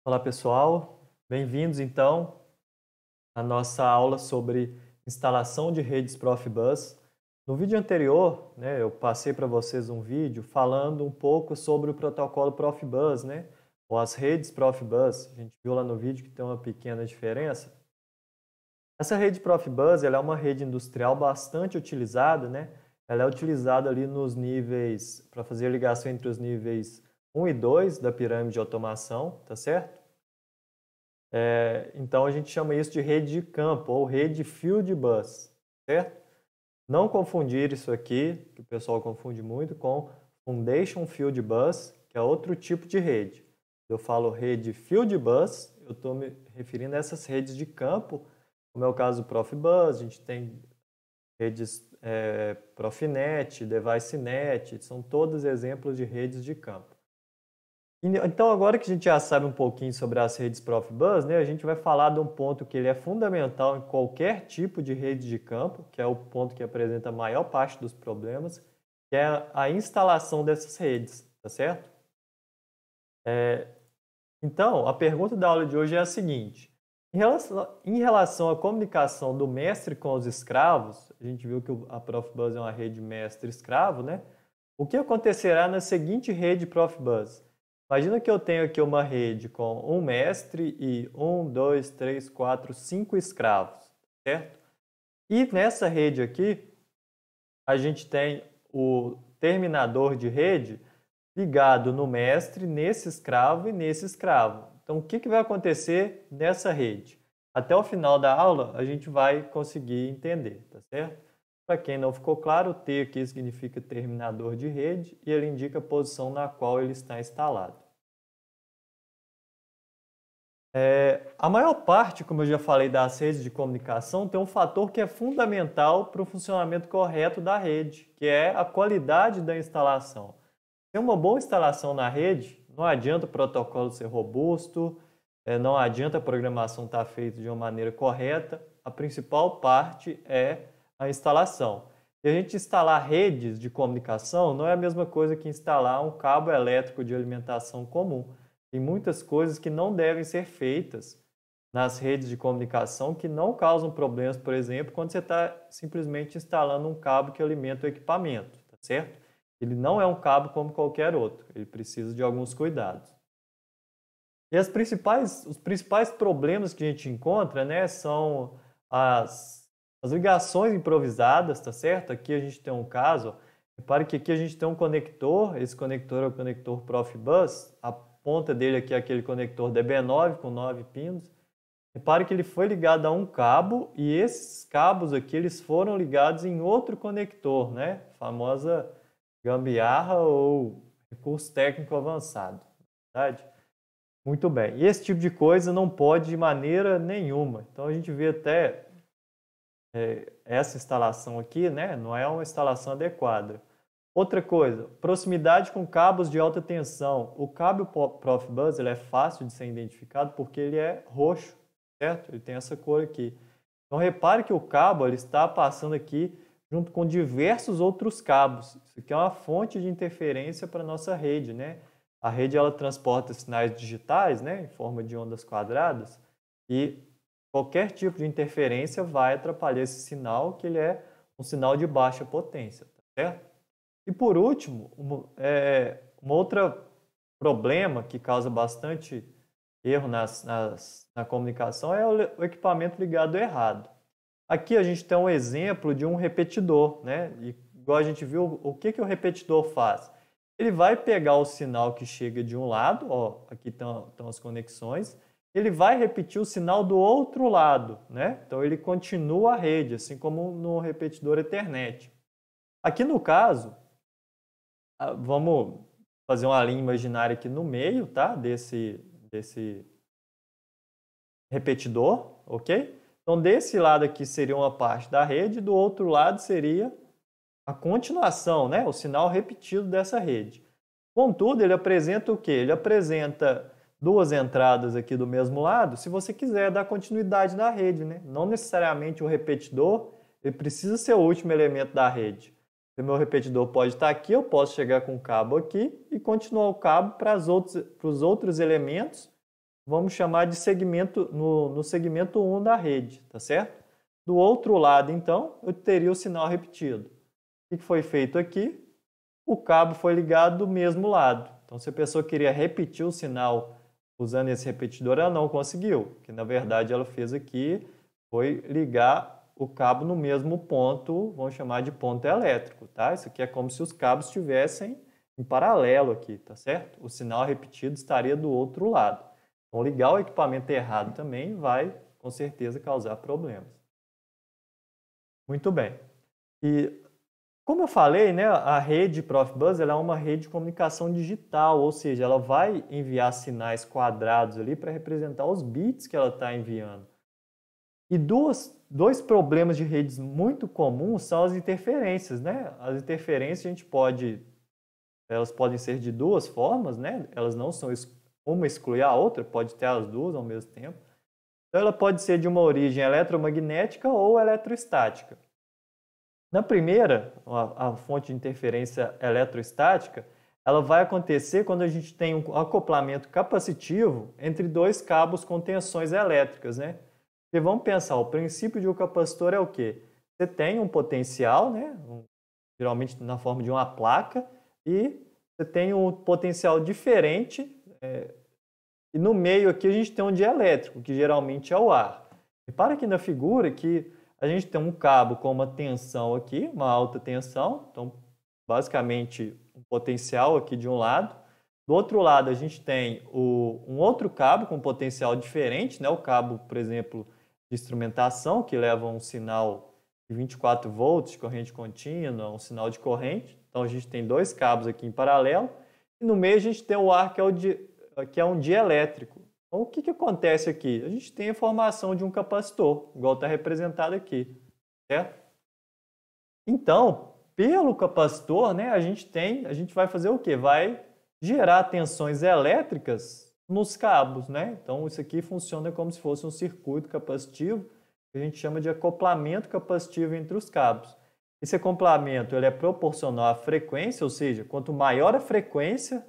Olá pessoal, bem-vindos então à nossa aula sobre instalação de redes Profibus. No vídeo anterior, eu passei para vocês um vídeo falando um pouco sobre o protocolo Profibus, ou as redes Profibus. A gente viu lá no vídeo que tem uma pequena diferença. Essa rede Profibus ela é uma rede industrial bastante utilizada, Ela é utilizada ali nos níveis, para fazer ligação entre os níveis 1 e 2 da pirâmide de automação, tá certo? Então a gente chama isso de rede de campo ou rede Field Bus, certo? Não confundir isso aqui, que o pessoal confunde muito, com Foundation Field Bus, que é outro tipo de rede. Eu falo rede Field Bus, eu estou me referindo a essas redes de campo, como é o caso do Profibus, a gente tem redes Profinet, DeviceNet, são todos exemplos de redes de campo. Então, agora que a gente já sabe um pouquinho sobre as redes Profibus, a gente vai falar de um ponto que ele é fundamental em qualquer tipo de rede de campo, que é o ponto que apresenta a maior parte dos problemas, que é a instalação dessas redes, tá certo? Então, a pergunta da aula de hoje é a seguinte: em relação à comunicação do mestre com os escravos, a gente viu que a Profibus é uma rede mestre-escravo, O que acontecerá na seguinte rede Profibus? Imagina que eu tenho aqui uma rede com um mestre e 1, 2, 3, 4, 5 escravos, certo? E nessa rede aqui, a gente tem o terminador de rede ligado no mestre, nesse escravo e nesse escravo. Então, o que vai acontecer nessa rede? Até o final da aula, a gente vai conseguir entender, tá certo? Para quem não ficou claro, o T aqui significa terminador de rede e ele indica a posição na qual ele está instalado. A maior parte, como eu já falei, das redes de comunicação tem um fator que é fundamental para o funcionamento correto da rede, que é a qualidade da instalação. Sem uma boa instalação na rede, não adianta o protocolo ser robusto, não adianta a programação estar feita de uma maneira correta, a principal parte é a instalação. E a gente instalar redes de comunicação não é a mesma coisa que instalar um cabo elétrico de alimentação comum. Tem muitas coisas que não devem ser feitas nas redes de comunicação que não causam problemas, por exemplo, quando você está simplesmente instalando um cabo que alimenta o equipamento, tá certo? Ele não é um cabo como qualquer outro, ele precisa de alguns cuidados. E os principais problemas que a gente encontra, são as ligações improvisadas, tá certo? Aqui a gente tem um caso, repare que aqui a gente tem um conector, esse conector é o conector Profibus, a ponta dele aqui é aquele conector DB9 com 9 pinos. Repare que ele foi ligado a um cabo e esses cabos aqui eles foram ligados em outro conector, Famosa gambiarra ou recurso técnico avançado, verdade? Muito bem. E esse tipo de coisa não pode de maneira nenhuma. Então a gente vê até essa instalação aqui, não é uma instalação adequada. Outra coisa, proximidade com cabos de alta tensão. O cabo Profibus ele é fácil de ser identificado porque ele é roxo, certo? Ele tem essa cor aqui. Então repare que o cabo ele está passando aqui junto com diversos outros cabos. Isso aqui é uma fonte de interferência para a nossa rede, A rede ela transporta sinais digitais, em forma de ondas quadradas, e qualquer tipo de interferência vai atrapalhar esse sinal, que ele é um sinal de baixa potência, tá certo? E por último, um outro problema que causa bastante erro na comunicação é o equipamento ligado errado. Aqui a gente tem um exemplo de um repetidor, E igual a gente viu, o que o repetidor faz? Ele vai pegar o sinal que chega de um lado, aqui estão as conexões, ele vai repetir o sinal do outro lado, Então ele continua a rede, assim como no repetidor Ethernet. Aqui no caso, vamos fazer uma linha imaginária aqui no meio, tá? Desse repetidor, ok? Então, desse lado aqui seria uma parte da rede, do outro lado seria a continuação, o sinal repetido dessa rede. Contudo, ele apresenta o quê? Ele apresenta duas entradas aqui do mesmo lado, se você quiser dar continuidade na rede, Não necessariamente o repetidor, ele precisa ser o último elemento da rede. O meu repetidor pode estar aqui, eu posso chegar com o cabo aqui e continuar o cabo para os outros elementos vamos chamar de segmento, no segmento 1 da rede, tá certo? Do outro lado, então, eu teria o sinal repetido. O que foi feito aqui? O cabo foi ligado do mesmo lado. Então, se a pessoa queria repetir o sinal usando esse repetidor, ela não conseguiu. Que na verdade ela fez aqui foi ligar o cabo no mesmo ponto, vamos chamar de ponto elétrico, tá? Isso aqui é como se os cabos estivessem em paralelo aqui, tá certo? O sinal repetido estaria do outro lado. Então, ligar o equipamento errado também vai, com certeza, causar problemas. Muito bem. E como eu falei, né, a rede Profibus ela é uma rede de comunicação digital, ou seja, ela vai enviar sinais quadrados ali para representar os bits que ela está enviando. E dois problemas de redes muito comuns são as interferências, né? As interferências elas podem ser de duas formas, né? Elas não são uma exclui a outra, pode ter as duas ao mesmo tempo. Então ela pode ser de uma origem eletromagnética ou eletrostática. Na primeira, a fonte de interferência eletrostática, ela vai acontecer quando a gente tem um acoplamento capacitivo entre dois cabos com tensões elétricas, né? Porque vamos pensar, o princípio de um capacitor é o quê? Você tem um potencial, né? Geralmente na forma de uma placa, e você tem um potencial diferente, e no meio aqui a gente tem um dielétrico, que geralmente é o ar. Repara aqui na figura que a gente tem um cabo com uma tensão aqui, uma alta tensão, então basicamente um potencial aqui de um lado. Do outro lado a gente tem um outro cabo com potencial diferente, né? O cabo, por exemplo, de instrumentação, que leva um sinal de 24 volts de corrente contínua, um sinal de corrente. Então a gente tem dois cabos aqui em paralelo. E no meio a gente tem o ar, que é um dielétrico. Então, o que acontece aqui? A gente tem a formação de um capacitor, igual está representado aqui, certo? Então, pelo capacitor, né, a gente vai fazer o quê? Vai gerar tensões elétricas nos cabos, né? Então, isso aqui funciona como se fosse um circuito capacitivo, que a gente chama de acoplamento capacitivo entre os cabos. Esse acoplamento ele é proporcional à frequência, ou seja, quanto maior a frequência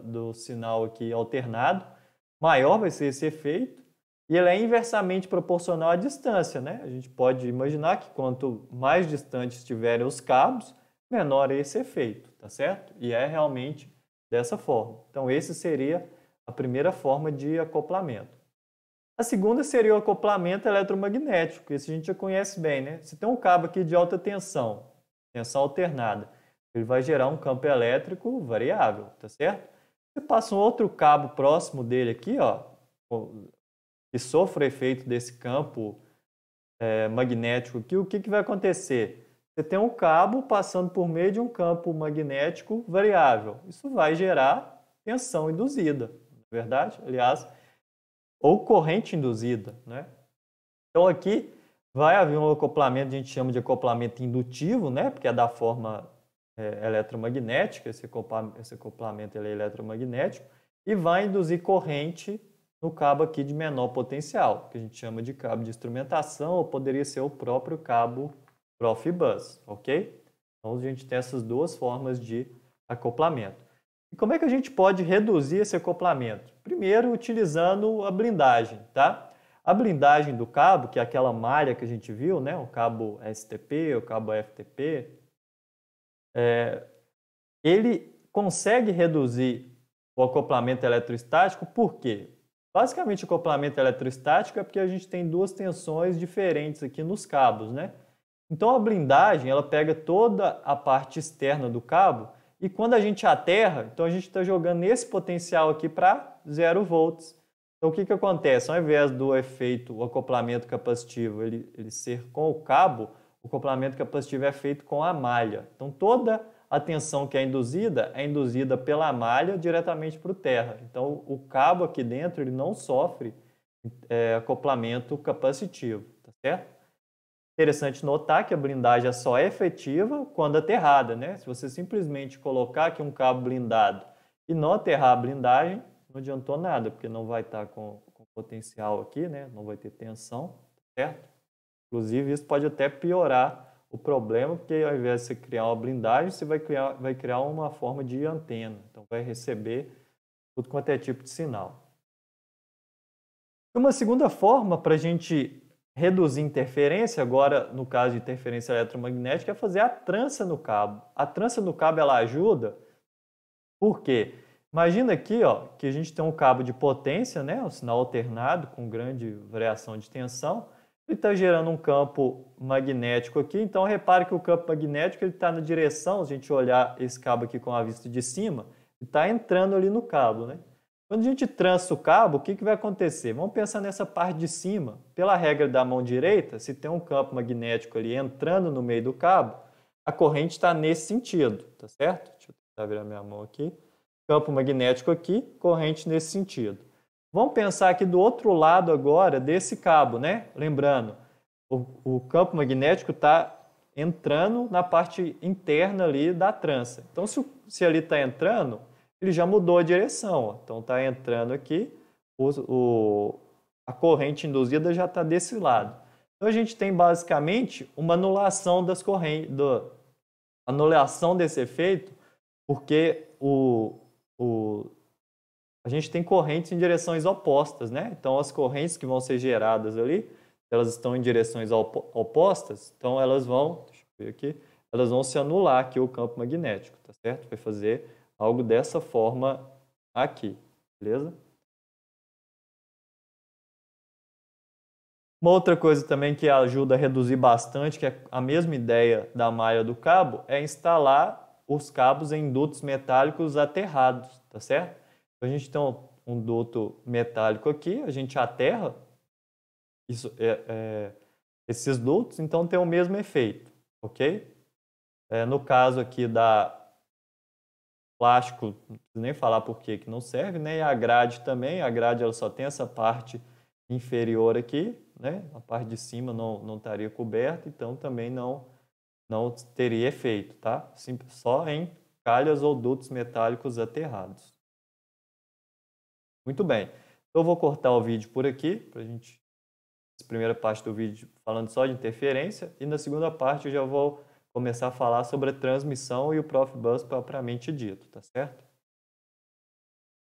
do sinal aqui alternado, maior vai ser esse efeito, e ele é inversamente proporcional à distância, né? A gente pode imaginar que quanto mais distantes estiverem os cabos, menor é esse efeito, tá certo? E é realmente dessa forma. Então, esse seria a primeira forma de acoplamento. A segunda seria o acoplamento eletromagnético, esse a gente já conhece bem, né? Se tem um cabo aqui de alta tensão, tensão alternada, ele vai gerar um campo elétrico variável, tá certo? Você passa um outro cabo próximo dele aqui, ó, que sofre o efeito desse campo magnético aqui, o que vai acontecer? Você tem um cabo passando por meio de um campo magnético variável. Isso vai gerar tensão induzida, não é verdade? Aliás, ou corrente induzida, né? Então aqui vai haver um acoplamento, a gente chama de acoplamento indutivo, né? Porque é da forma eletromagnética, esse acoplamento ele é eletromagnético, e vai induzir corrente no cabo aqui de menor potencial, que a gente chama de cabo de instrumentação, ou poderia ser o próprio cabo Profibus, ok? Então a gente tem essas duas formas de acoplamento. E como é que a gente pode reduzir esse acoplamento? Primeiro, utilizando a blindagem, tá? A blindagem do cabo, que é aquela malha que a gente viu, né? O cabo STP, o cabo FTP, ele consegue reduzir o acoplamento eletrostático, por quê? Basicamente, o acoplamento eletrostático é porque a gente tem duas tensões diferentes aqui nos cabos, né? Então, a blindagem, ela pega toda a parte externa do cabo e quando a gente aterra, então a gente está jogando esse potencial aqui para 0 volts. Então, o que acontece? Ao invés do efeito, o acoplamento capacitivo, ele ser com o cabo, o acoplamento capacitivo é feito com a malha. Então, toda a tensão que é induzida pela malha diretamente para o terra. Então, o cabo aqui dentro ele não sofre acoplamento capacitivo, tá certo? Interessante notar que a blindagem só é efetiva quando aterrada, né? Se você simplesmente colocar aqui um cabo blindado e não aterrar a blindagem, não adiantou nada, porque não vai estar com potencial aqui, né? Não vai ter tensão, certo? Inclusive, isso pode até piorar o problema, porque ao invés de você criar uma blindagem, você vai criar uma forma de antena. Então, vai receber tudo quanto é tipo de sinal. Uma segunda forma para a gente reduzir interferência, agora no caso de interferência eletromagnética, é fazer a trança no cabo. A trança no cabo ela ajuda, por quê? Imagina aqui ó, que a gente tem um cabo de potência, né, um sinal alternado com grande variação de tensão, ele está gerando um campo magnético aqui, então repare que o campo magnético está na direção, se a gente olhar esse cabo aqui com a vista de cima, ele está entrando ali no cabo, né? Quando a gente trança o cabo, o que vai acontecer? Vamos pensar nessa parte de cima. Pela regra da mão direita, se tem um campo magnético ali entrando no meio do cabo, a corrente está nesse sentido, tá certo? Deixa eu tentar virar minha mão aqui. Campo magnético aqui, corrente nesse sentido. Vamos pensar aqui do outro lado agora desse cabo, né? Lembrando, o campo magnético está entrando na parte interna ali da trança. Então, se ali está entrando, ele já mudou a direção. Ó. Então, está entrando aqui, a corrente induzida já está desse lado. Então, a gente tem basicamente uma anulação das correntes, anulação desse efeito, porque a gente tem correntes em direções opostas, né? Então, as correntes que vão ser geradas ali, elas estão em direções opostas, então elas vão, deixa eu ver aqui, elas vão se anular aqui o campo magnético, tá certo? Vai fazer algo dessa forma aqui, beleza? Uma outra coisa também que ajuda a reduzir bastante, que é a mesma ideia da malha do cabo, é instalar os cabos em dutos metálicos aterrados, tá certo? Então, a gente tem um duto metálico aqui, a gente aterra esses dutos, então tem o mesmo efeito, ok? No caso aqui da plástico, não preciso nem falar por que não serve, né? E a grade também, a grade ela só tem essa parte inferior aqui, né? A parte de cima não estaria coberta, então também não teria efeito, tá? Só em calhas ou dutos metálicos aterrados. Muito bem. Eu vou cortar o vídeo por aqui, para a gente... Essa primeira parte do vídeo falando só de interferência, e na segunda parte eu já vou começar a falar sobre a transmissão e o Profibus propriamente dito, tá certo?